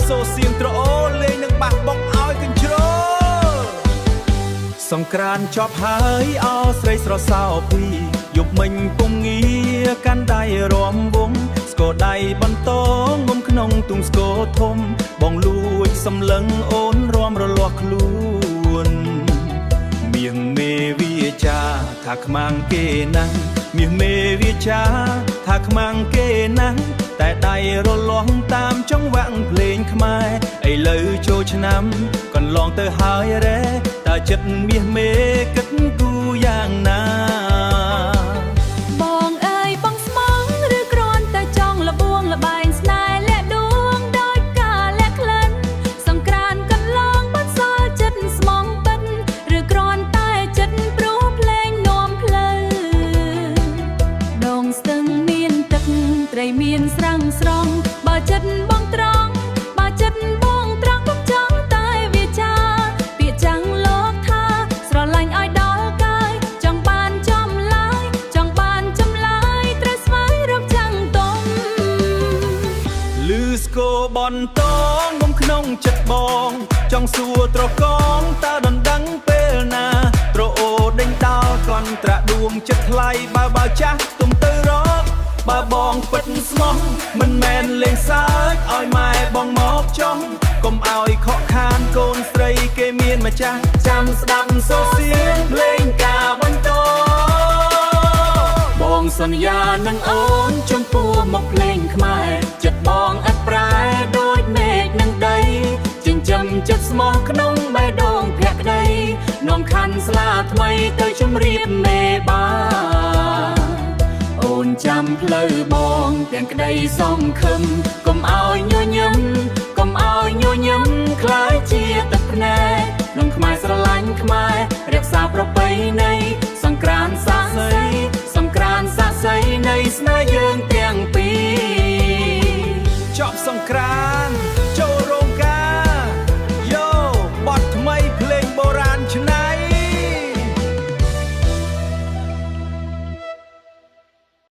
សូសៀងត្រអូលេងនឹងបះបកឲ្យកញ្ជ្រោសង្ក្រានចប់ហើយអោស្រីស្រសោភីយប់មិញពុំងាកាន់ដៃរំវងស្គរដៃបន្តងុំក្នុងទុងស្គរធំបងលួចសម្លឹងអូនរំរលាស់ខ្លួនមៀងមេវាចាថាខ្មាំងគេណាស់មាសមេវាចាថាខ្មាំងគេណាស់តែដៃរលាស់តាមចង្វាក់ភ្លេងខ្មែរឥឡូវចូលឆ្នាំកន្លងទៅហើយរ៉េតើចិត្តមាសមេគិតគូយ៉ាងណាបងអើយបងស្មងឬគ្រាន់តែចង់លបងលបែងស្នេហ៍លាក់ដួងដោយការលាក់ក្លិនសង្ក្រានកន្លងបាត់សល់ចិត្តស្មងពិតឬគ្រាន់តែចិត្តព្រោះភ្លេងនាំផ្លូវដងស្ទឹងមានទឹកត្រីមានស្រងស្រង់បើចិត្តបងត្រង់បើចិត្តបងត្រង់ក៏ចង់តែវាចាពាក្យចាំងលោកថាស្រឡាញ់ឲ្យដល់កាយចង់បានចំឡាយចង់បានចម្លើយត្រូវស្វែងរកចាំងទុំលឺស្គរបន្តងងំក្នុងចិត្តបងចង់សួរត្រកងតើដណ្ដឹងពេលណាត្រអូដេញដោលកន្ត្រាដួងចិត្តថ្លៃបើចាស់ទុំទៅរកបើបងពិតស្មោះមិនមែនលេងសើចឲ្យម៉ែបងមកចង់កុំឲ្យខកខានកូនស្រីគេមានម្ចាស់ចាំស្ដាប់សូសៀងភ្លេងការបន្តបងសន្យានឹងអូនចំពោះមកភ្លេងខ្មែរចិត្តបងឥតប្រែដូចមេឃនឹងដីចិញ្ចឹមចិត្តស្មោះក្នុងបេះដូងភក្តីនាំខាន់ស្លាថ្មីទៅជម្រាបមេបាអូនចាំផ្លូវបងទាំងក្តីសង្ឃឹមកុំឲ្យញញឹមកុំឲ្យញញឹមคล้ายជាទឹកភ្នែកក្នុងខ្មែរស្រឡាញ់ខ្មែររក្សាប្រពៃណីសង្ក្រានស័ក្តិសិទ្ធិសង្ក្រានស័ក្តិសិទ្ធិនៃស្នេហ៍យើង